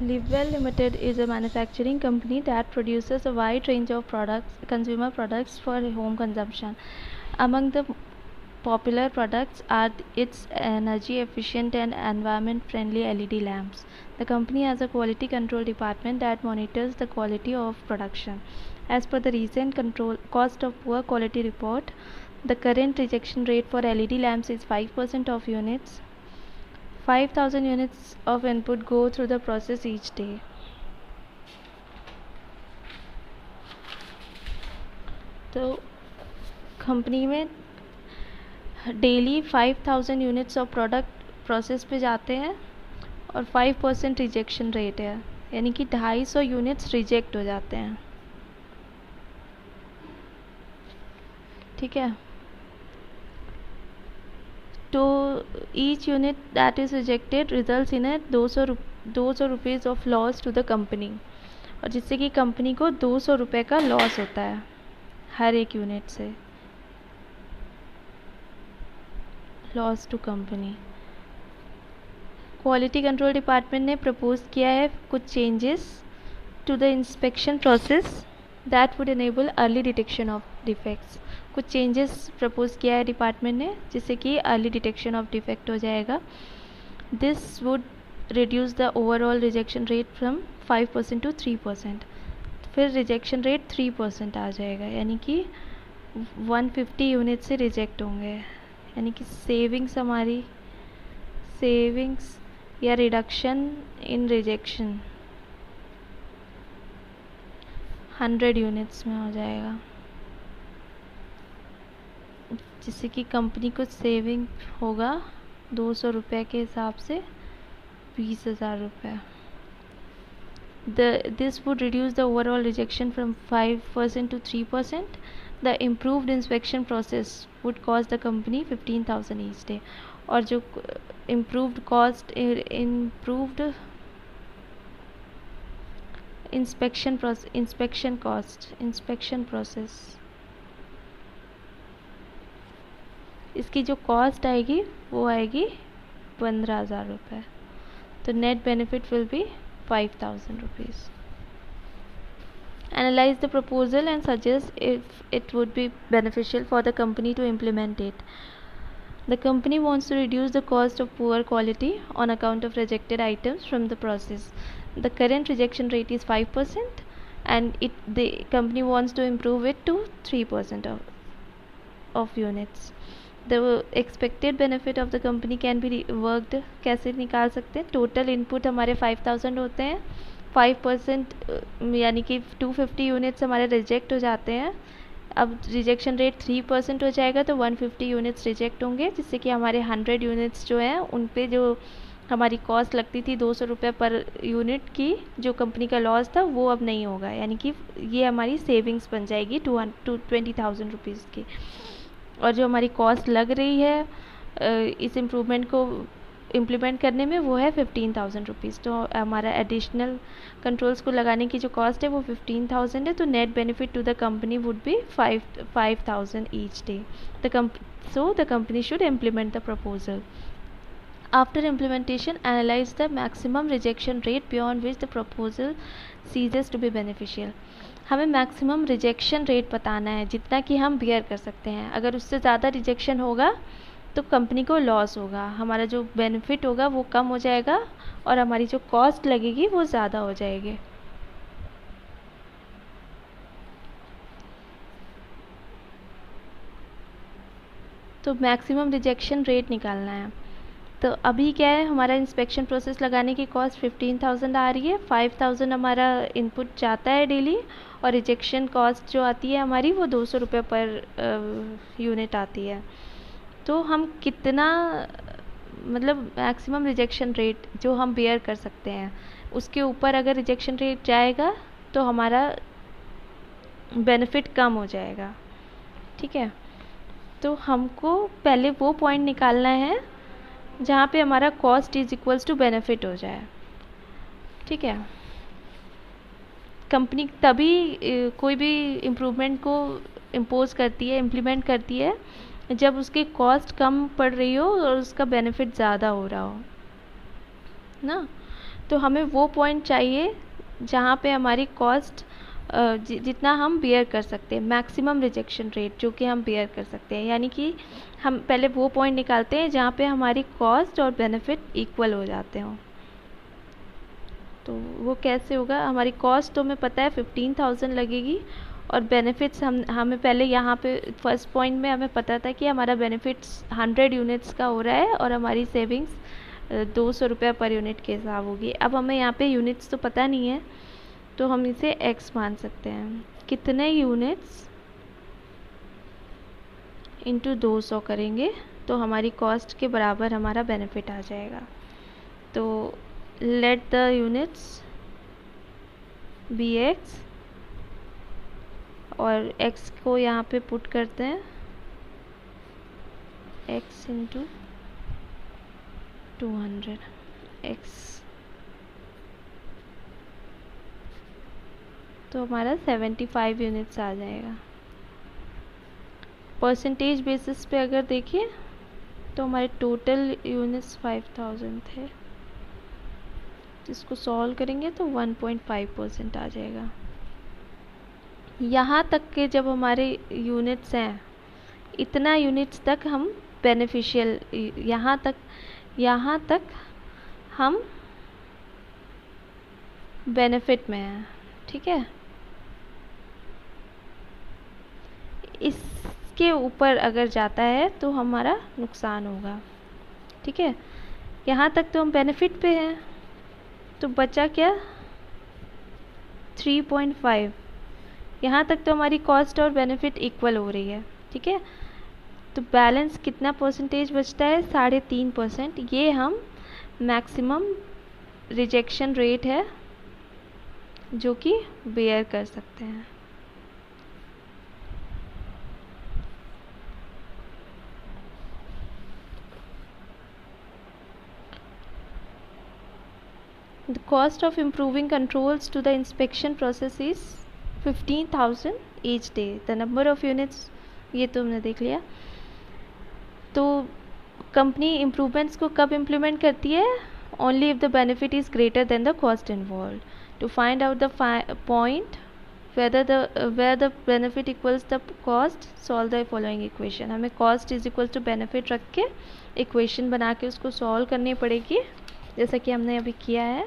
Livewell Limited is a manufacturing company that produces a wide range of products, consumer products for home consumption. Among the popular products are its energy efficient and environment friendly LED lamps. The company has a quality control department that monitors the quality of production. As per the recent control cost of poor quality report, the current rejection rate for LED lamps is 5% of units. 5,000 units of input go through the process each day. तो company में daily 5,000 units of product process पे जाते हैं और 5% rejection rate है, यानी कि 250 units reject हो जाते हैं. ठीक है. तो each unit that is rejected results in a 200 rupees of loss to the company, और जिससे कि कंपनी को 200 रुपये का लॉस होता है हर एक यूनिट से. Loss to company. Quality control department ने प्रपोज किया है कुछ changes to the inspection process that would enable early detection of defects. कुछ चेंजेस प्रपोज किया है डिपार्टमेंट ने जिससे कि अर्ली डिटेक्शन ऑफ डिफेक्ट हो जाएगा. This would reduce the overall rejection rate from 5% to 3%. फिर रिजेक्शन रेट 3% आ जाएगा, यानी कि 150 यूनिट से रिजेक्ट होंगे, यानी कि सेविंग्स या रिडक्शन इन रिजेक्शन 100 यूनिट्स में हो जाएगा, जिससे कि कंपनी को सेविंग होगा 200 रुपये के हिसाब से 20,000 रुपये. This would reduce the overall rejection from 5% to 3%. The improved inspection process would cost the company 15,000 each day. और जो improved inspection process, इसकी जो कॉस्ट आएगी वो आएगी 15,000 रुपये. तो net benefit will be 5,000 rupees. Analyze the proposal and suggest if it would be beneficial for the company to implement it. The company wants to reduce the cost of poor quality on account of rejected items from the process. The current rejection rate is 5%, and the company wants to improve it to 3% of units. The expected benefit of the company can be worked. कैसे निकाल सकते हैं? Total input हमारे 5,000 होते हैं, 5% यानी कि 250 units हमारे रिजेक्ट हो जाते हैं. अब रिजेक्शन रेट 3% हो जाएगा तो 150 यूनिट्स रिजेक्ट होंगे, जिससे कि हमारे 100 यूनिट्स जो हैं उन पे जो हमारी कॉस्ट लगती थी 200 रुपये पर यूनिट की, जो कंपनी का लॉस था वो अब नहीं होगा, यानी कि ये हमारी सेविंग्स बन जाएगी 20,000 रुपीज़ की. और जो हमारी कॉस्ट लग रही है इस इम्प्रूवमेंट को इम्प्लीमेंट करने में वो है 15,000 रुपीज़. तो हमारा एडिशनल कंट्रोल्स को लगाने की जो कॉस्ट है वो 15,000 है. तो net benefit to the company would be 5,000 each day. So the company should implement the proposal. After implementation, analyze the maximum rejection rate beyond which the proposal ceases to be beneficial. हमें maximum rejection rate बताना है, जितना कि हम beer कर सकते हैं. अगर उससे ज़्यादा रिजेक्शन होगा तो कंपनी को लॉस होगा, हमारा जो बेनिफिट होगा वो कम हो जाएगा और हमारी जो कॉस्ट लगेगी वो ज़्यादा हो जाएगी. तो मैक्सिमम रिजेक्शन रेट निकालना है. तो अभी क्या है, हमारा इंस्पेक्शन प्रोसेस लगाने की कॉस्ट 15,000 आ रही है. 5,000 हमारा इनपुट जाता है डेली, और रिजेक्शन कॉस्ट जो आती है हमारी वो 200 रुपये पर यूनिट आती है. तो हम कितना, मतलब मैक्सिमम रिजेक्शन रेट जो हम बेयर कर सकते हैं उसके ऊपर अगर रिजेक्शन रेट जाएगा तो हमारा बेनिफिट कम हो जाएगा. ठीक है. तो हमको पहले वो पॉइंट निकालना है जहाँ पे हमारा cost is equals to benefit हो जाए. ठीक है. कंपनी तभी कोई भी इम्प्रूवमेंट को इम्प्लीमेंट करती है जब उसकी कॉस्ट कम पड़ रही हो और उसका बेनिफिट ज़्यादा हो रहा हो ना. तो हमें वो पॉइंट चाहिए जहाँ पे हमारी कॉस्ट जितना हम बेयर कर सकते हैं, मैक्सिमम रिजेक्शन रेट जो कि हम बेयर कर सकते हैं। यानी कि हम पहले वो पॉइंट निकालते हैं जहाँ पे हमारी कॉस्ट और बेनिफिट इक्वल हो जाते हों। तो वो कैसे होगा, हमारी कॉस्ट तो हमें पता है 15,000 लगेगी और बेनिफिट्स हमें पहले यहाँ पे फर्स्ट पॉइंट में हमें पता था कि हमारा बेनिफिट्स 100 यूनिट्स का हो रहा है और हमारी सेविंग्स 200 रुपये पर यूनिट के हिसाब होगी। अब हमें यहाँ पे यूनिट्स तो पता नहीं है, तो हम इसे x मान सकते हैं। कितने यूनिट्स इंटू 200 करेंगे तो हमारी कॉस्ट के बराबर हमारा बेनिफिट आ जाएगा। तो let the units be x और x को यहाँ पे पुट करते हैं x इंटू 200 x, तो हमारा 75 यूनिट्स आ जाएगा। परसेंटेज बेसिस पे अगर देखिए तो हमारे टोटल यूनिट्स 5000 थे, इसको सॉल्व करेंगे तो 1.5% आ जाएगा। यहाँ तक के जब हमारे यूनिट्स हैं, इतना यूनिट्स तक हम बेनिफिशियल, यहाँ तक हम बेनिफिट में हैं, ठीक है। इसके ऊपर अगर जाता है तो हमारा नुकसान होगा, ठीक है। यहाँ तक तो हम बेनिफिट पे हैं, तो बचा क्या 3.5। यहाँ तक तो हमारी कॉस्ट और बेनिफिट इक्वल हो रही है, ठीक है। तो बैलेंस कितना परसेंटेज बचता है, 3.5%। ये हम मैक्सिमम रिजेक्शन रेट है जो कि बेयर कर सकते हैं। The cost of improving controls to the inspection process is 15,000 each day. The number of units, ये तो हमने देख लिया। तो कंपनी इम्प्रूवमेंट्स को कब इम्प्लीमेंट करती है, only if the benefit is greater than the cost involve. To find out the point where the benefit equals the cost, solve the following equation। हमें cost is equals to benefit रख के equation बना के उसको solve करनी पड़ेगी, जैसा कि हमने अभी किया है।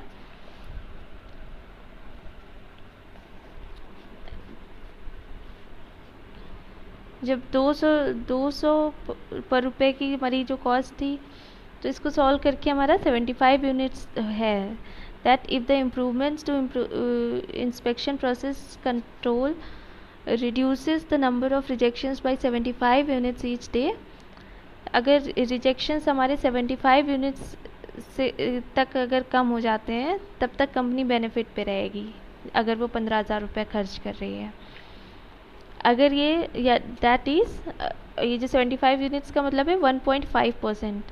जब 200 पर रुपए की हमारी जो कॉस्ट थी, तो इसको सॉल्व करके हमारा 75 यूनिट्स है। That if the improvements to inspection process control reduces the number of rejections by 75 units each day. अगर रिजेक्शंस हमारे 75 यूनिट्स से तक अगर कम हो जाते हैं, तब तक कंपनी बेनिफिट पे रहेगी, अगर वो 15,000 रुपये खर्च कर रही है। अगर ये दैट इज़ ये जो 75 यूनिट्स का मतलब है 1.5%।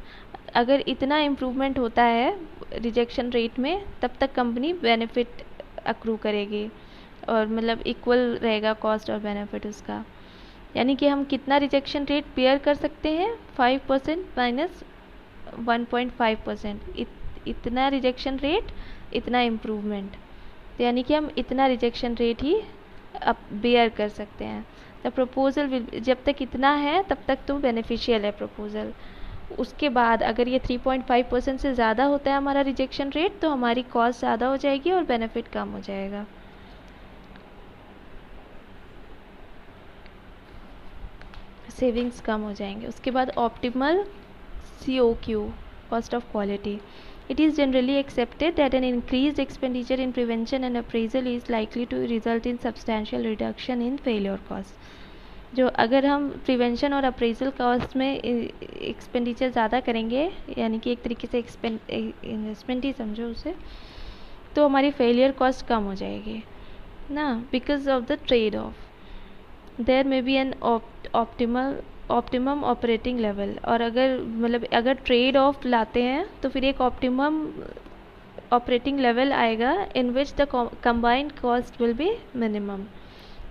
अगर इतना इम्प्रूवमेंट होता है रिजेक्शन रेट में, तब तक कंपनी बेनिफिट अक्रू करेगी और मतलब इक्वल रहेगा कॉस्ट और बेनिफिट उसका। यानी कि हम कितना रिजेक्शन रेट बेयर कर सकते हैं, 5% माइनस 1.5%। इतना रिजेक्शन रेट, इतना इम्प्रूवमेंट, तो यानी कि हम इतना रिजेक्शन रेट ही अब बेयर कर सकते हैं। द प्रपोजल विल, जब तक इतना है तब तक तो बेनिफिशियल है प्रपोजल। उसके बाद अगर ये 3.5% से ज़्यादा होता है हमारा रिजेक्शन रेट, तो हमारी कॉस्ट ज़्यादा हो जाएगी और बेनिफिट कम हो जाएगा। सेविंग्स कम हो जाएंगे। उसके बाद optimal COQ, cost of quality. It is generally accepted that an increased expenditure in prevention and appraisal is likely to result in substantial reduction in failure cost. जो अगर हम प्रिवेंशन और अप्रेजल कॉस्ट में expenditure ज़्यादा करेंगे, यानी कि एक तरीके से इन्वेस्टमेंट ही समझो उसे, तो हमारी फेलियर कॉस्ट कम हो जाएगी ना, because of the trade off. There may be an optimum operating level. और अगर मतलब अगर ट्रेड ऑफ लाते हैं तो फिर एक ऑप्टिमम ऑपरेटिंग लेवल आएगा in which the combined cost will be minimum,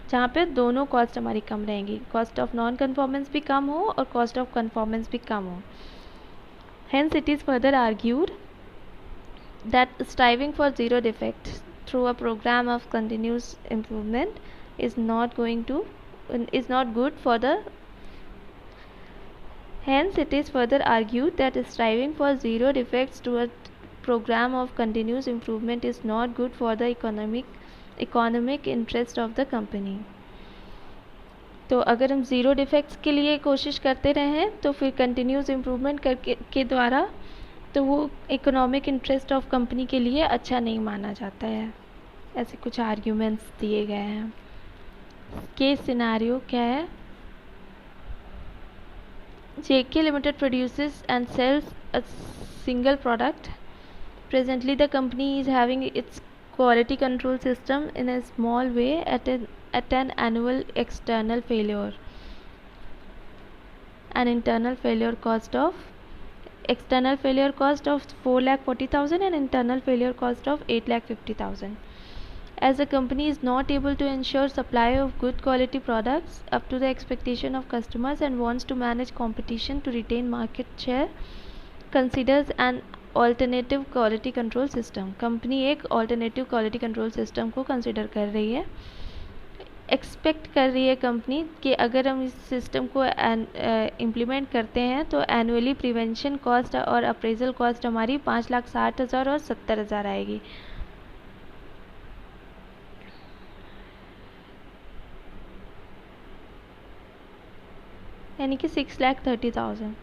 जहाँ पे दोनों कॉस्ट हमारी कम रहेंगी, कॉस्ट ऑफ नॉन कन्फॉर्मेंस भी कम हो और कॉस्ट ऑफ कन्फॉर्मेंस भी कम हो। Hence it is further argued that striving for zero defects through a program of continuous improvement is not good for the. Hence, it is further argued that striving for zero defects to a program of continuous improvement is not good for the economic interest of the company. तो अगर हम zero defects के लिए कोशिश करते रहें तो फिर कंटिन्यूस इम्प्रूवमेंट करके के द्वारा तो वो इकोनॉमिक इंटरेस्ट ऑफ कंपनी के लिए अच्छा नहीं माना जाता है. ऐसे कुछ आर्ग्यूमेंट्स दिए गए हैं. केस सिनारियो क्या है? JK Limited produces and sells a single product. Presently, the company is having its quality control system in a small way at an annual external failure. An external failure cost of 4,40,000 and internal failure cost of 8,50,000. As the company is not able to ensure supply of good quality products up to the expectation of customers and wants to manage competition to retain market share, considers an alternative quality control system. Company एक alternative quality control system को consider कर रही है. Expect कर रही है company कि अगर हम इस सिस्टम को इम्प्लीमेंट करते हैं तो एनुअली प्रिवेंशन कॉस्ट और अप्रेजल कॉस्ट हमारी 5,60,000 और 70,000 आएगी. यानी कि 6,30,000.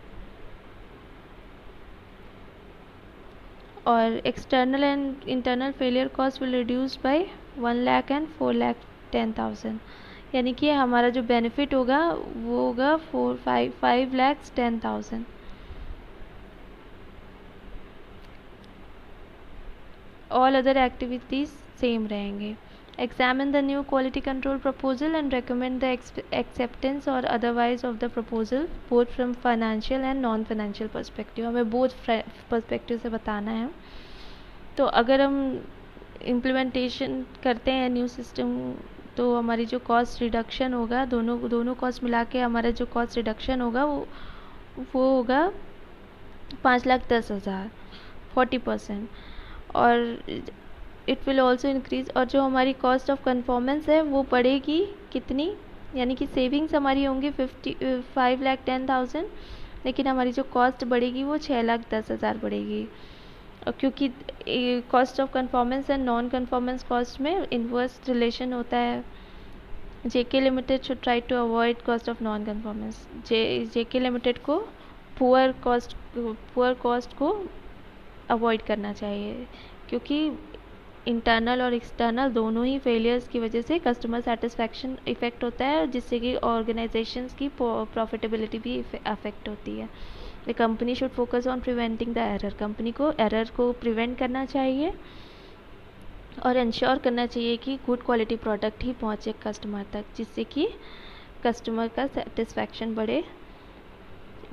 और external and internal failure cost will reduce by 1 lakh and 4,10,000. यानी कि हमारा जो बेनिफिट होगा वो होगा 5,10,000. ऑल अदर एक्टिविटीज सेम रहेंगे. Examine the new quality control proposal and recommend the acceptance or otherwise of the proposal both from financial and non-financial perspective. हमें both perspective से बताना है. तो अगर हम implementation करते हैं न्यू सिस्टम तो हमारी जो कॉस्ट रिडक्शन होगा दोनों कॉस्ट मिला के हमारा जो कॉस्ट रिडक्शन होगा वो होगा 5,10,000 40%. और इट विल ऑल्सो इंक्रीज. और जो हमारी कॉस्ट ऑफ कन्फॉर्मेंस है वो बढ़ेगी कितनी? यानी कि सेविंग्स हमारी होंगी 5,10,000 लेकिन हमारी जो कॉस्ट बढ़ेगी वो 6,10,000 बढ़ेगी. और क्योंकि cost of conformance and non conformance cost में इन्वर्स रिलेशन होता है. JK limited should try to avoid cost of non conformance. JK limited को पुअर कॉस्ट को अवॉइड करना चाहिए क्योंकि इंटरनल और एक्सटर्नल दोनों ही फेलियर्स की वजह से कस्टमर सेटिस्फैक्शन इफ़ेक्ट होता है जिससे कि ऑर्गेनाइजेशंस की प्रॉफिटेबिलिटी भी अफेक्ट होती है. The company should focus on preventing the error. Company को एरर को प्रिवेंट करना चाहिए और इंश्योर करना चाहिए कि गुड क्वालिटी प्रोडक्ट ही पहुंचे कस्टमर तक जिससे कि कस्टमर का सेटिस्फैक्शन बढ़े,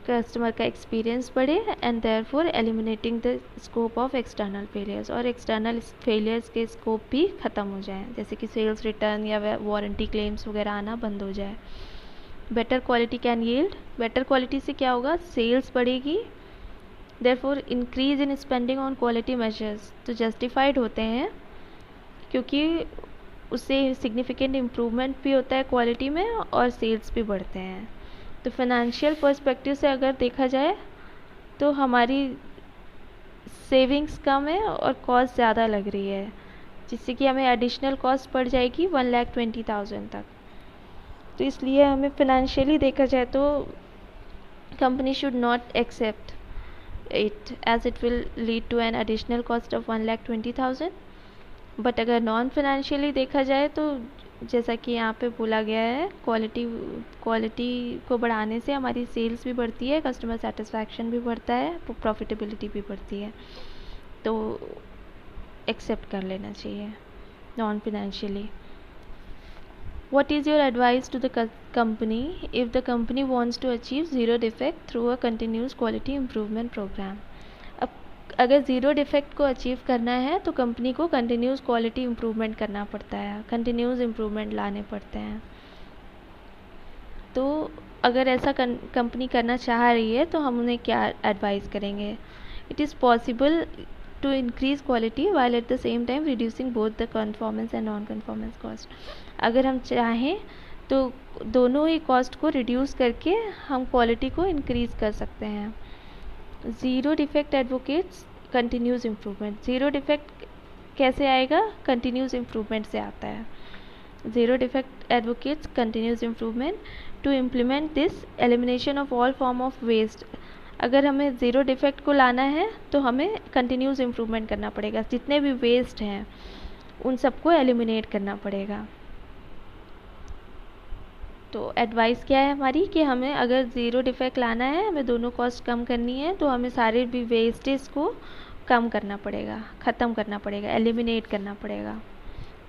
कस्टमर का एक्सपीरियंस बढ़े and therefore eliminating the scope of external failures. और एक्सटर्नल फेलियर्स के स्कोप भी ख़त्म हो जाए जैसे कि सेल्स रिटर्न या वारंटी क्लेम्स वगैरह आना बंद हो जाए. Better quality can yield. Better quality से क्या होगा? सेल्स बढ़ेगी. Therefore increase in spending on quality measures तो जस्टिफाइड होते हैं क्योंकि उससे सिग्निफिकेंट इम्प्रूवमेंट भी होता है क्वालिटी में और सेल्स भी बढ़ते हैं. तो फाइनेंशियल पर्सपेक्टिव से अगर देखा जाए तो हमारी सेविंग्स कम है और कॉस्ट ज़्यादा लग रही है जिससे कि हमें एडिशनल कॉस्ट पड़ जाएगी 1,20,000 तक. तो इसलिए हमें फाइनेंशियली देखा जाए तो company should not accept it as it will lead to an additional cost of 1,20,000. But अगर नॉन फाइनेंशियली देखा जाए तो जैसा कि यहाँ पे बोला गया है क्वालिटी को बढ़ाने से हमारी सेल्स भी बढ़ती है, कस्टमर सेटिस्फैक्शन भी बढ़ता है, प्रॉफिटेबिलिटी भी बढ़ती है. तो एक्सेप्ट कर लेना चाहिए non financially. What is your advice to the company if the company wants to achieve zero defect through a continuous quality improvement program? अब अगर ज़ीरो डिफेक्ट को अचीव करना है तो कंपनी को कंटिन्यूस क्वालिटी इम्प्रूवमेंट करना पड़ता है, कंटिन्यूस इम्प्रूवमेंट लाने पड़ते हैं. तो अगर ऐसा कंपनी करना चाह रही है तो हम उन्हें क्या एडवाइस करेंगे? It is possible to increase quality while at the same time reducing both the conformance and non-conformance cost. अगर हम चाहें तो दोनों ही कॉस्ट को रिड्यूस करके हम क्वालिटी को इंक्रीज़ कर सकते हैं. Zero defect advocates continuous improvement. Zero defect कैसे आएगा? कंटिन्यूस इम्प्रूवमेंट से आता है. Zero defect advocates continuous improvement to implement this elimination of all form of waste. अगर हमें ज़ीरो डिफेक्ट को लाना है तो हमें कंटिन्यूस इम्प्रूवमेंट करना पड़ेगा. जितने भी वेस्ट हैं उन सबको एलिमिनेट करना पड़ेगा. तो एडवाइस क्या है हमारी कि हमें अगर ज़ीरो डिफेक्ट लाना है, हमें दोनों कॉस्ट कम करनी है, तो हमें सारे भी वेस्टेज को कम करना पड़ेगा, ख़त्म करना पड़ेगा, एलिमिनेट करना पड़ेगा.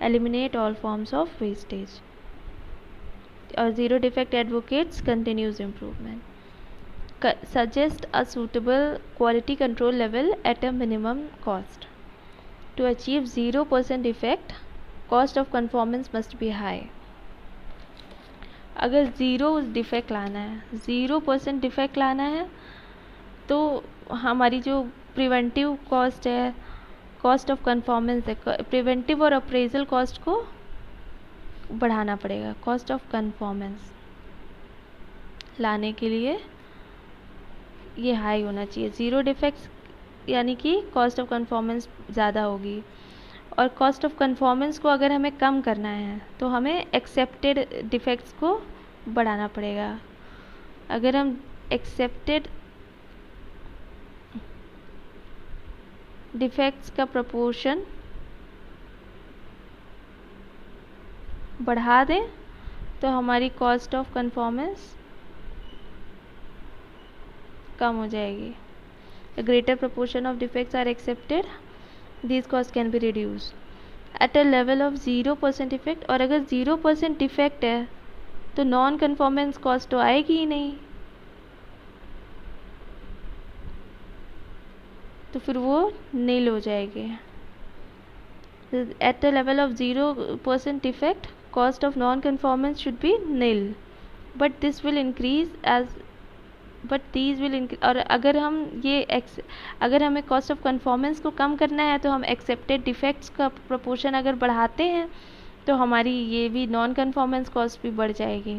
Eliminate all forms of wastage. और zero defect advocates continuous improvement. Suggest a suitable quality control level at a minimum cost. To achieve 0% defect, cost of conformance must be high. अगर ज़ीरो डिफेक्ट लाना है, 0% defect लाना है, तो हमारी जो preventive cost है, कॉस्ट ऑफ कन्फॉर्मेंस है, प्रिवेंटिव और अप्रेजल कॉस्ट को बढ़ाना पड़ेगा. कॉस्ट ऑफ कन्फॉर्मेंस लाने के लिए ये हाई होना चाहिए. ज़ीरो डिफेक्ट्स यानी कि कॉस्ट ऑफ कन्फॉर्मेंस ज़्यादा होगी. और कॉस्ट ऑफ कन्फॉर्मेंस को अगर हमें कम करना है तो हमें एक्सेप्टेड डिफेक्ट्स को बढ़ाना पड़ेगा. अगर हम एक्सेप्टेड डिफेक्ट्स का प्रपोर्शन बढ़ा दें तो हमारी कॉस्ट ऑफ कन्फॉर्मेंस कम हो जाएगी. A greater proportion of defects are accepted, these costs can be reduced at a level of 0% defect. और अगर 0% डिफेक्ट है तो नॉन कन्फॉर्मेंस कॉस्ट तो आएगी ही नहीं, तो फिर वो नील हो जाएगी. At a level of 0% defect, cost of non-conformance should be nil, but this will increase as और अगर हम अगर हमें कॉस्ट ऑफ कन्फॉर्मेंस को कम करना है तो हम एक्सेप्टेड डिफेक्ट्स का प्रोपोर्शन अगर बढ़ाते हैं तो हमारी ये भी नॉन कन्फॉर्मेंस कॉस्ट भी बढ़ जाएगी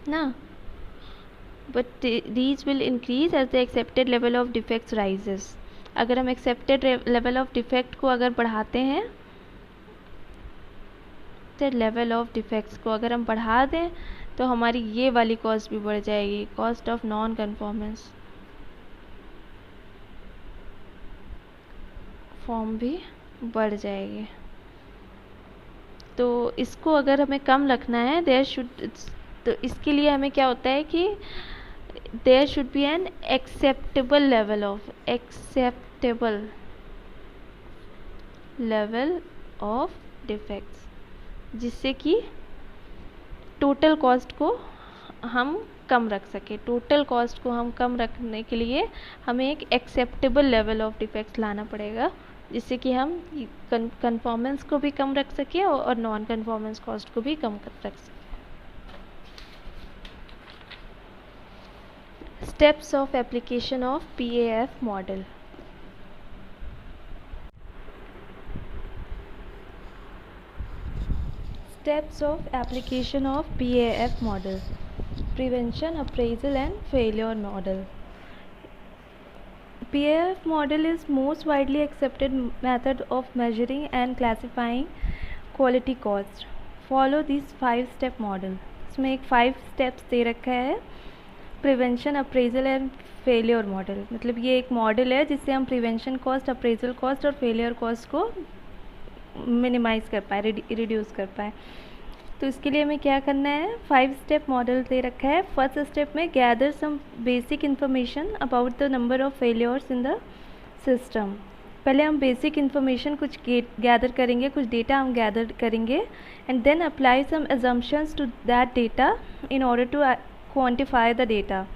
ना. But these will increase as the accepted level of defects rises. अगर हम एक्सेप्टेड लेवल ऑफ डिफेक्ट को अगर बढ़ाते हैं, तो लेवल ऑफ डिफेक्ट्स को अगर हम बढ़ा दें तो हमारी ये वाली कॉस्ट भी बढ़ जाएगी, cost of non conformance form भी बढ़ जाएगी. तो इसको अगर हमें कम रखना है तो इसके लिए हमें क्या होता है कि there should be an acceptable level of defects, जिससे कि टोटल कॉस्ट को हम कम रख सके. टोटल कॉस्ट को हम कम रखने के लिए हमें एक एक्सेप्टेबल लेवल ऑफ डिफेक्ट्स लाना पड़ेगा, जिससे कि हम कन्फॉर्मेंस को भी कम रख सके और नॉन कन्फॉर्मेंस कॉस्ट को भी कम रख सके. Steps of application of PAF model. Steps of application of PAF model. Prevention, appraisal and failure model. PAF model is most widely accepted method of measuring and classifying quality cost. Follow this 5-step model. इसमें एक 5 steps दे रखा है. Prevention, appraisal and failure model. मतलब ये एक model है जिससे हम प्रिवेंशन कॉस्ट, अप्रेजल कॉस्ट और फेलियर कॉस्ट को मिनिमाइज़ कर पाए, रिड्यूस कर पाए. तो इसके लिए हमें क्या करना है? 5 स्टेप मॉडल दे रखा है. फर्स्ट स्टेप में gather some basic information about the number of failures in the system. पहले हम बेसिक इन्फॉर्मेशन कुछ गैदर करेंगे, कुछ डेटा हम गैदर करेंगे and then apply some assumptions to that data in order to quantify the data.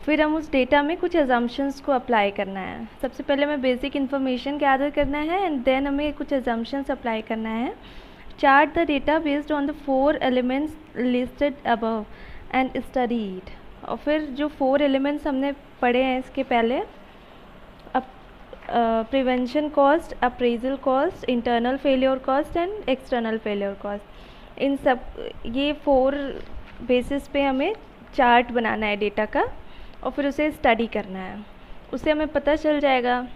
फिर हम उस डेटा में कुछ अजम्पशंस को अप्लाई करना है. सबसे पहले हमें बेसिक इन्फॉर्मेशन गैदर करना है एंड देन हमें कुछ अजम्पशंस अप्लाई करना है. Chart the data based on the 4 elements listed above and study it. और फिर जो 4 एलिमेंट्स हमने पढ़े हैं इसके पहले, अब prevention cost, appraisal cost, internal failure cost and external failure cost. इन सब ये 4 बेसिस पे हमें चार्ट बनाना है डेटा का और फिर उसे स्टडी करना है। उससे हमें पता चल जाएगा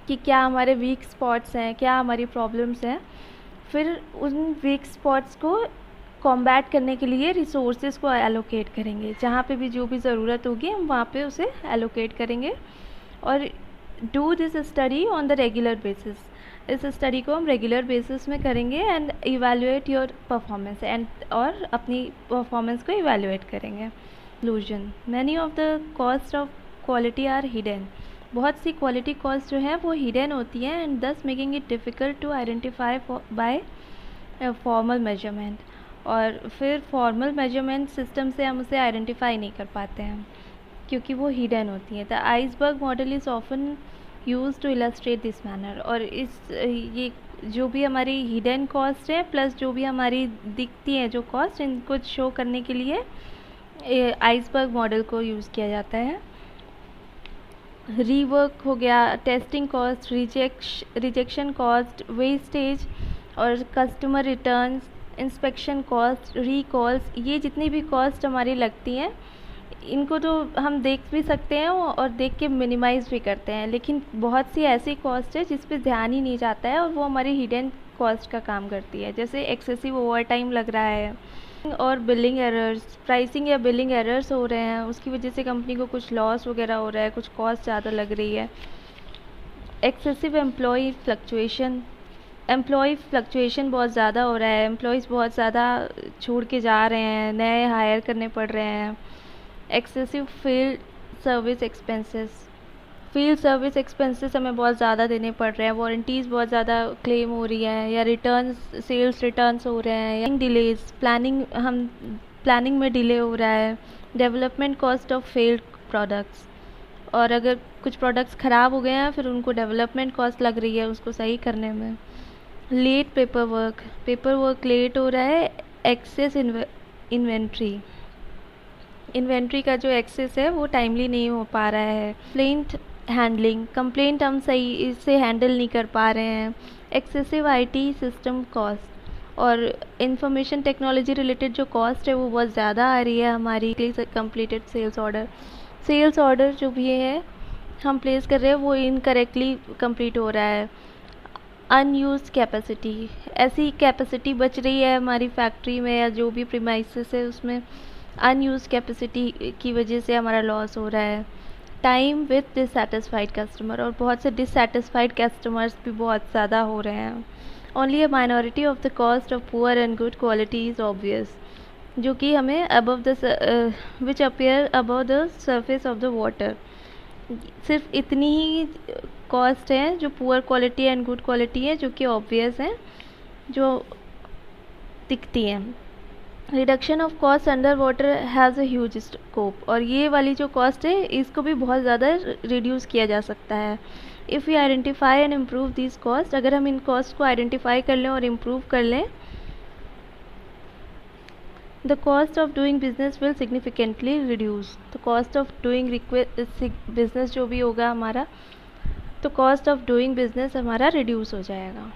कि क्या हमारे वीक स्पॉट्स हैं, क्या हमारी प्रॉब्लम्स हैं। फिर उन वीक स्पॉट्स को कॉम्बैट करने के लिए रिसोर्सेज को एलोकेट करेंगे। जहाँ पे भी जो भी ज़रूरत होगी हम वहाँ पे उसे एलोकेट करेंगे और do this study on the regular basis. इस स्टडी को हम रेगुलर बेसिस में करेंगे and evaluate your performance and और अपनी परफॉर्मेंस को इवैल्यूएट करेंगे। Conclusion, many of the cost of quality are hidden. बहुत सी क्वालिटी कॉस्ट जो हैं वो हिडन होती हैं and thus making it difficult to identify by formal measurement. और फिर फॉर्मल मेजरमेंट सिस्टम से हम उसे आइडेंटिफाई नहीं कर पाते हैं क्योंकि वो हिडन होती हैं। The iceberg model is often use to illustrate this manner. और ये जो भी हमारी हिडन कॉस्ट है प्लस जो भी हमारी दिखती हैं जो कॉस्ट, इनको शो करने के लिए आइसबर्ग मॉडल को यूज़ किया जाता है। रीवर्क हो गया, testing cost, rejection cost, wastage और customer returns, inspection cost, recalls, ये जितनी भी कॉस्ट हमारी लगती हैं इनको तो हम देख भी सकते हैं और देख के मिनिमाइज़ भी करते हैं। लेकिन बहुत सी ऐसी कॉस्ट है जिस पे ध्यान ही नहीं जाता है और वो हमारी हिडन कॉस्ट का काम करती है, जैसे एक्सेसिव ओवर टाइम लग रहा है और बिलिंग एरर्स, प्राइसिंग या बिलिंग एरर्स हो रहे हैं, उसकी वजह से कंपनी को कुछ लॉस वगैरह हो रहा है, कुछ कॉस्ट ज़्यादा लग रही है। एक्सेसिव एम्प्लॉय फ्लक्चुएशन बहुत ज़्यादा हो रहा है, एम्प्लॉयज़ बहुत ज़्यादा छोड़ के जा रहे हैं, नए हायर करने पड़ रहे हैं। एक्सेसिव फील्ड सर्विस एक्सपेंसेस हमें बहुत ज़्यादा देने पड़ रहे हैं, वारंटीज़ बहुत ज़्यादा क्लेम हो रही है या सेल्स रिटर्न्स हो रहे हैं, या डिलेज, प्लानिंग में डिले हो रहा है। Development cost of failed products, और अगर कुछ प्रोडक्ट्स ख़राब हो गए हैं फिर उनको डेवलपमेंट कॉस्ट लग रही है उसको सही करने में। लेट पेपर वर्क लेट हो रहा है। एक्सेस इन्वेंट्री का जो एक्सेस है वो टाइमली नहीं हो पा रहा है। कंप्लेंट हम सही से हैंडल नहीं कर पा रहे हैं। एक्सेसिव आईटी सिस्टम कॉस्ट और इंफॉर्मेशन टेक्नोलॉजी रिलेटेड जो कॉस्ट है वो बहुत ज़्यादा आ रही है हमारी। कंप्लीटेड सेल्स ऑर्डर जो भी है हम प्लेस कर रहे हैं वो इनकरेक्टली कंप्लीट हो रहा है। अनयूज्ड कैपेसिटी, ऐसी कैपेसिटी बच रही है हमारी फैक्ट्री में या जो भी प्रीमाइसेस है उसमें, अनयूज्ड कैपेसिटी की वजह से हमारा लॉस हो रहा है। टाइम विथ डिससेटिस्फाइड कस्टमर, और बहुत से डिससेटिस्फाइड कस्टमर्स भी बहुत ज़्यादा हो रहे हैं। Only a minority of the cost of poor and good quality is obvious, जो कि हमें which appear above the surface of the water. सिर्फ इतनी ही कॉस्ट है जो poor quality and good quality है, जो कि ऑब्वियस हैं, जो दिखती हैं। Reduction of cost under water has a huge scope, और ये वाली जो कॉस्ट है इसको भी बहुत ज़्यादा रिड्यूस किया जा सकता है। If we identify and improve this cost, अगर हम इन कॉस्ट को आइडेंटिफाई कर लें और इम्प्रूव कर लें, the cost of doing business will significantly reduce. तो कॉस्ट ऑफ डूइंग बिजनेस जो भी होगा हमारा, तो कॉस्ट ऑफ डूइंग बिजनेस हमारा रिड्यूस हो जाएगा।